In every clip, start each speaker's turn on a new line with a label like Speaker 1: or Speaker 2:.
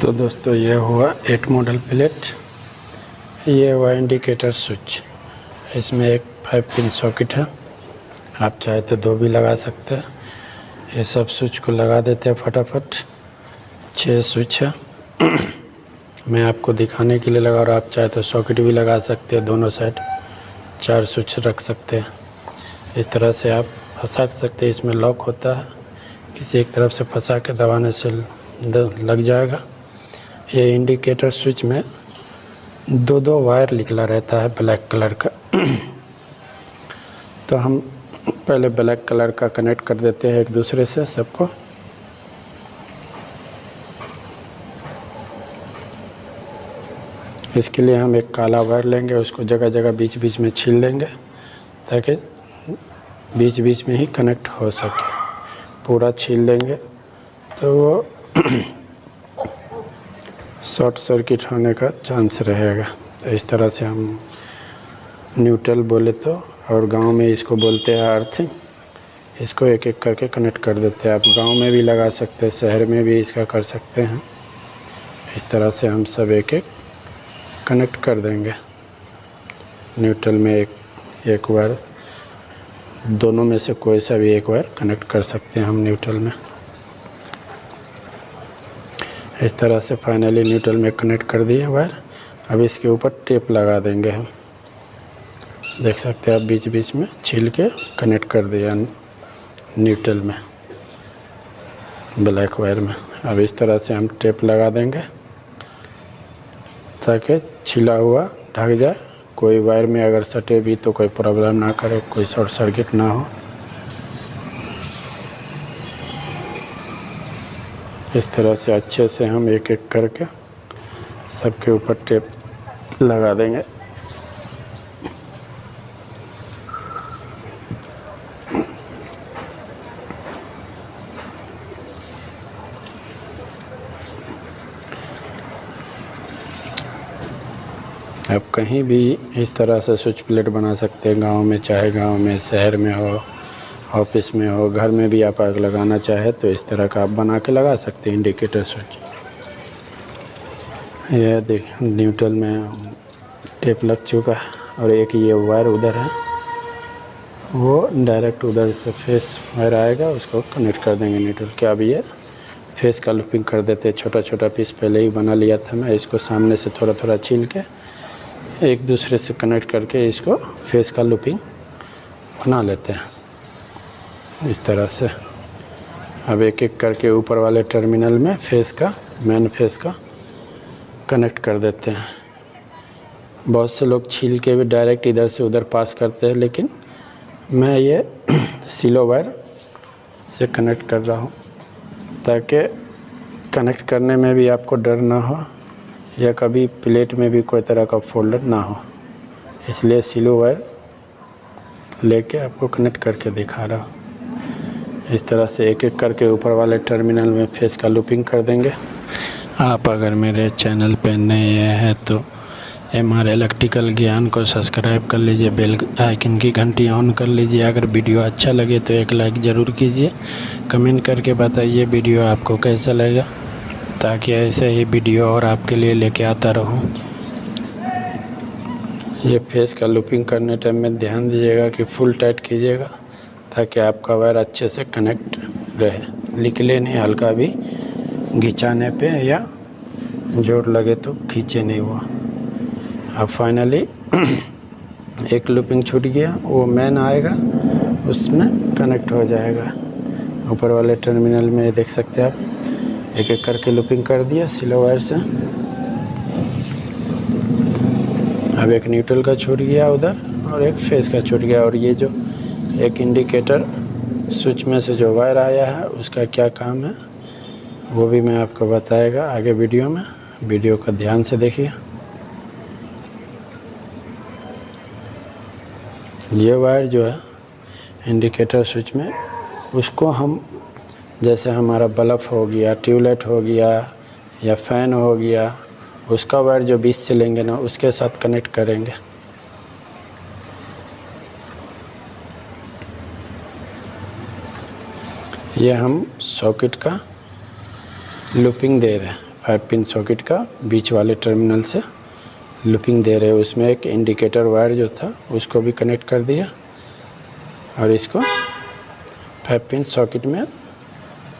Speaker 1: तो दोस्तों ये हुआ 8 मॉडल प्लेट, ये हुआ इंडिकेटर स्विच। इसमें एक 5 पिन सॉकेट है, आप चाहे तो 2 भी लगा सकते हैं। ये सब स्विच को लगा देते हैं फटाफट। 6 स्विच है मैं आपको दिखाने के लिए लगा, और आप चाहे तो सॉकेट भी लगा सकते हैं दोनों साइड। 4 स्विच रख सकते हैं, इस तरह से आप फंसा सकते हैं। इसमें लॉक होता है, किसी एक तरफ से फंसा के दबाने से लग जाएगा। ये इंडिकेटर स्विच में 2 वायर निकला रहता है ब्लैक कलर का तो हम पहले ब्लैक कलर का कनेक्ट कर देते हैं एक दूसरे से सबको। इसके लिए हम एक काला वायर लेंगे, उसको जगह जगह बीच बीच में छील देंगे ताकि बीच बीच में ही कनेक्ट हो सके। पूरा छील देंगे तो वो शॉर्ट सर्किट होने का चांस रहेगा। तो इस तरह से हम न्यूट्रल बोले तो, और गांव में इसको बोलते हैं अर्थिंग। इसको एक एक करके कनेक्ट कर देते हैं। आप गांव में भी लगा सकते हैं, शहर में भी इसका कर सकते हैं। इस तरह से हम सब एक एक कनेक्ट कर देंगे। न्यूट्रल में एक वायर, दोनों में से कोई सा भी एक वायर कनेक्ट कर सकते हैं हम न्यूट्रल में। इस तरह से फाइनली न्यूट्रल में कनेक्ट कर दिए वायर। अब इसके ऊपर टेप लगा देंगे हम। देख सकते हैं आप, बीच बीच में छील के कनेक्ट कर दिया न्यूट्रल में ब्लैक वायर में। अब इस तरह से हम टेप लगा देंगे ताकि छिला हुआ ढक जाए। कोई वायर में अगर सटे भी तो कोई प्रॉब्लम ना करे, कोई शॉर्ट सर्किट ना हो। इस तरह से अच्छे से हम एक एक करके सबके ऊपर टेप लगा देंगे। आप कहीं भी इस तरह से स्विच प्लेट बना सकते हैं, गांव में, चाहे गांव में, शहर में हो, ऑफिस में हो, घर में भी आप अगर लगाना चाहे तो इस तरह का आप बना के लगा सकते हैं इंडिकेटर स्विच। यह देख, न्यूट्रल में टेप लग चुका है, और एक ये वायर उधर है, वो डायरेक्ट उधर से फेस वायर आएगा, उसको कनेक्ट कर देंगे न्यूट्रल के। अब ये फेस का लूपिंग कर देते हैं। छोटा छोटा पीस पहले ही बना लिया था मैं, इसको सामने से थोड़ा थोड़ा छील के एक दूसरे से कनेक्ट करके इसको फेस का लूपिंग बना लेते हैं इस तरह से। अब एक एक करके ऊपर वाले टर्मिनल में फेस का, मेन फेस का कनेक्ट कर देते हैं। बहुत से लोग छील के भी डायरेक्ट इधर से उधर पास करते हैं, लेकिन मैं ये सिलो वायर से कनेक्ट कर रहा हूँ ताकि कनेक्ट करने में भी आपको डर ना हो, या कभी प्लेट में भी कोई तरह का फोल्डर ना हो। इसलिए सिलो वायर लेके आपको कनेक्ट करके दिखा रहा हूँ। इस तरह से एक एक करके ऊपर वाले टर्मिनल में फेस का लूपिंग कर देंगे। आप अगर मेरे चैनल पे नए हैं तो MR इलेक्ट्रिकल ज्ञान को सब्सक्राइब कर लीजिए, बेल आइकन की घंटी ऑन कर लीजिए। अगर वीडियो अच्छा लगे तो एक लाइक ज़रूर कीजिए। कमेंट करके बताइए वीडियो आपको कैसा लगा, ताकि ऐसे ही वीडियो और आपके लिए लेके आता रहूं। ये फेस का लूपिंग करने टाइम में ध्यान दीजिएगा कि फुल टाइट कीजिएगा, ताकि आपका वायर अच्छे से कनेक्ट रहे, निकले नहीं। हल्का भी घिंचाने पे या जोर लगे तो खींचे नहीं वो। अब फाइनली एक लूपिंग छूट गया, वो मेन आएगा, उसमें कनेक्ट हो जाएगा। ऊपर वाले टर्मिनल में देख सकते हैं आप, एक एक करके लूपिंग कर दिया सिलो वायर से। अब एक न्यूट्रल का छूट गया उधर, और एक फेस का छूट गया। और ये जो एक इंडिकेटर स्विच में से जो वायर आया है, उसका क्या काम है वो भी मैं आपको बताएगा आगे वीडियो में। वीडियो का ध्यान से देखिए। ये वायर जो है इंडिकेटर स्विच में, उसको हम, जैसे हमारा बल्ब हो गया, ट्यूबलाइट हो गया, या फ़ैन हो गया, उसका वायर जो बीच से लेंगे ना, उसके साथ कनेक्ट करेंगे। ये हम सॉकेट का लूपिंग दे रहे हैं। 5 पिन सॉकेट का बीच वाले टर्मिनल से लूपिंग दे रहे हो। उसमें एक इंडिकेटर वायर जो था उसको भी कनेक्ट कर दिया और इसको 5 पिन सॉकेट में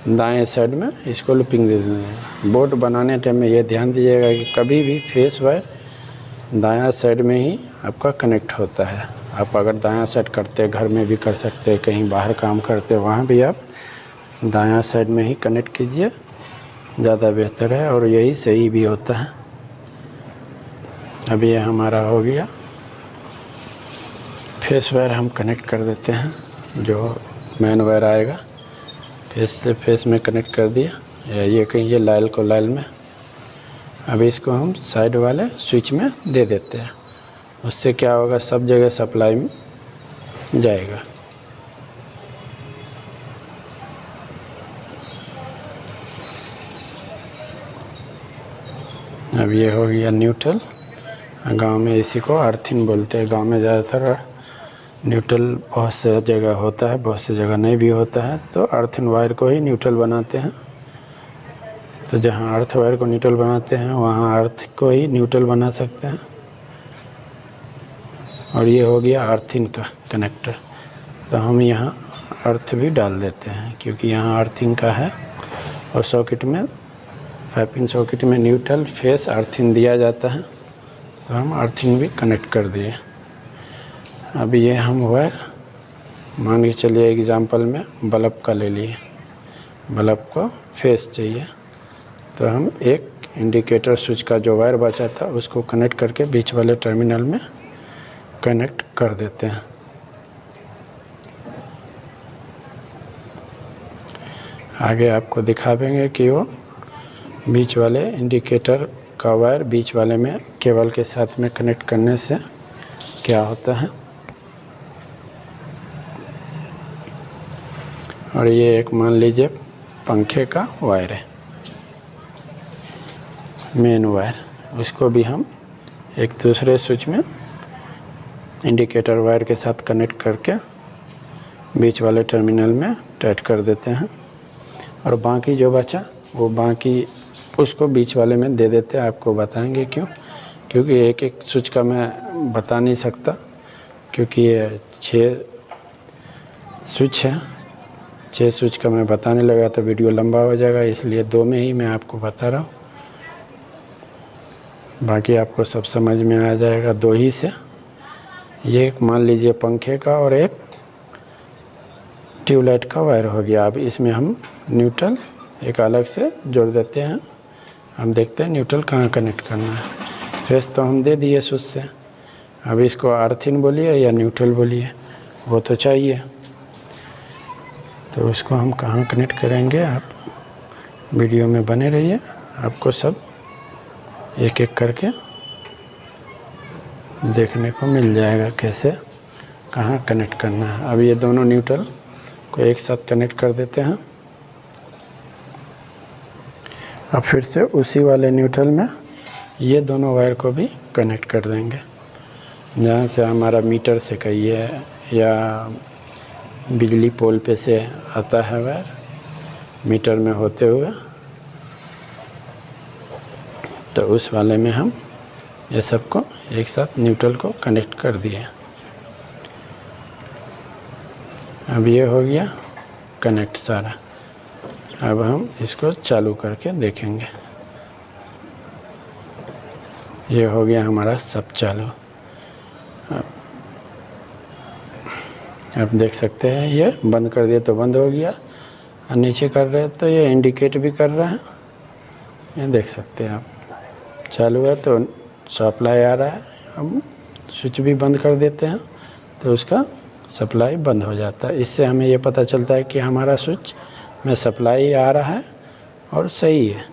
Speaker 1: दाएं साइड में इसको लूपिंग दे देंगे। बोर्ड बनाने टाइम में ये ध्यान दीजिएगा कि कभी भी फेस वायर दायां साइड में ही आपका कनेक्ट होता है। आप अगर दायां साइड करते घर में भी कर सकते, कहीं बाहर काम करते वहाँ भी आप दायां साइड में ही कनेक्ट कीजिए, ज़्यादा बेहतर है और यही सही भी होता है। अब ये हमारा हो गया। फेस वायर हम कनेक्ट कर देते हैं, जो मेन वायर आएगा फेस से फेस में कनेक्ट कर दिया, या ये कहिए लाइल को लाइल में। अब इसको हम साइड वाले स्विच में दे देते हैं, उससे क्या होगा सब जगह सप्लाई में जाएगा। अब ये हो गया न्यूट्रल। गांव में इसी को अर्थिंग बोलते हैं। गांव में ज़्यादातर न्यूट्रल बहुत से जगह होता है, बहुत से जगह नहीं भी होता है, तो अर्थिंग वायर को ही न्यूट्रल बनाते हैं। तो जहाँ अर्थ वायर को न्यूट्रल बनाते हैं वहाँ अर्थ को ही न्यूट्रल बना सकते हैं। और ये हो गया अर्थिंग का कनेक्टर। तो हम यहाँ अर्थ भी डाल देते हैं क्योंकि यहाँ अर्थिंग का है और सॉकेट में 5 पिन सॉकेट में न्यूट्रल फेस अर्थिंग दिया जाता है, तो हम अर्थिंग भी कनेक्ट कर दिए। अब ये हम वायर मान के चलिए एग्जांपल में बल्ब का ले लिए, बल्ब को फेस चाहिए, तो हम एक इंडिकेटर स्विच का जो वायर बचा था उसको कनेक्ट करके बीच वाले टर्मिनल में कनेक्ट कर देते हैं। आगे आपको दिखा देंगे कि वो बीच वाले इंडिकेटर का वायर बीच वाले में केबल के साथ में कनेक्ट करने से क्या होता है। और ये एक मान लीजिए पंखे का वायर है, मेन वायर, उसको भी हम एक दूसरे स्विच में इंडिकेटर वायर के साथ कनेक्ट करके बीच वाले टर्मिनल में टाइट कर देते हैं। और बाकी जो बचा वो बाकी उसको बीच वाले में दे देते हैं। आपको बताएंगे क्यों, क्योंकि एक एक स्विच का मैं बता नहीं सकता, क्योंकि ये 6 स्विच है। 6 स्विच का मैं बताने लगा तो वीडियो लंबा हो जाएगा, इसलिए 2 में ही मैं आपको बता रहा हूँ। बाकी आपको सब समझ में आ जाएगा 2 ही से। ये एक मान लीजिए पंखे का और एक ट्यूबलाइट का वायर हो गया। अब इसमें हम न्यूट्रल एक अलग से जोड़ देते हैं। हम देखते हैं न्यूट्रल कहाँ कनेक्ट करना है। फेस तो हम दे दिए स्विच से, अब इसको अर्थिंग बोलिए या न्यूट्रल बोलिए, वो तो चाहिए। तो उसको हम कहाँ कनेक्ट करेंगे, आप वीडियो में बने रहिए, आपको सब एक एक करके देखने को मिल जाएगा कैसे कहाँ कनेक्ट करना है। अब ये दोनों न्यूट्रल को एक साथ कनेक्ट कर देते हैं। अब फिर से उसी वाले न्यूट्रल में ये दोनों वायर को भी कनेक्ट कर देंगे, जहाँ से हमारा मीटर से कहिए या बिजली पोल पे से आता है वायर मीटर में होते हुए, तो उस वाले में हम ये सबको एक साथ न्यूट्रल को कनेक्ट कर दिए। अब ये हो गया कनेक्ट सारा। अब हम इसको चालू करके देखेंगे। ये हो गया हमारा सब चालू। आप देख सकते हैं ये बंद कर दिया तो बंद हो गया, और नीचे कर रहे हैं तो ये इंडिकेट भी कर रहा है। ये देख सकते हैं आप, चालू है तो सप्लाई आ रहा है। हम स्विच भी बंद कर देते हैं तो उसका सप्लाई बंद हो जाता है। इससे हमें ये पता चलता है कि हमारा स्विच में सप्लाई आ रहा है और सही है।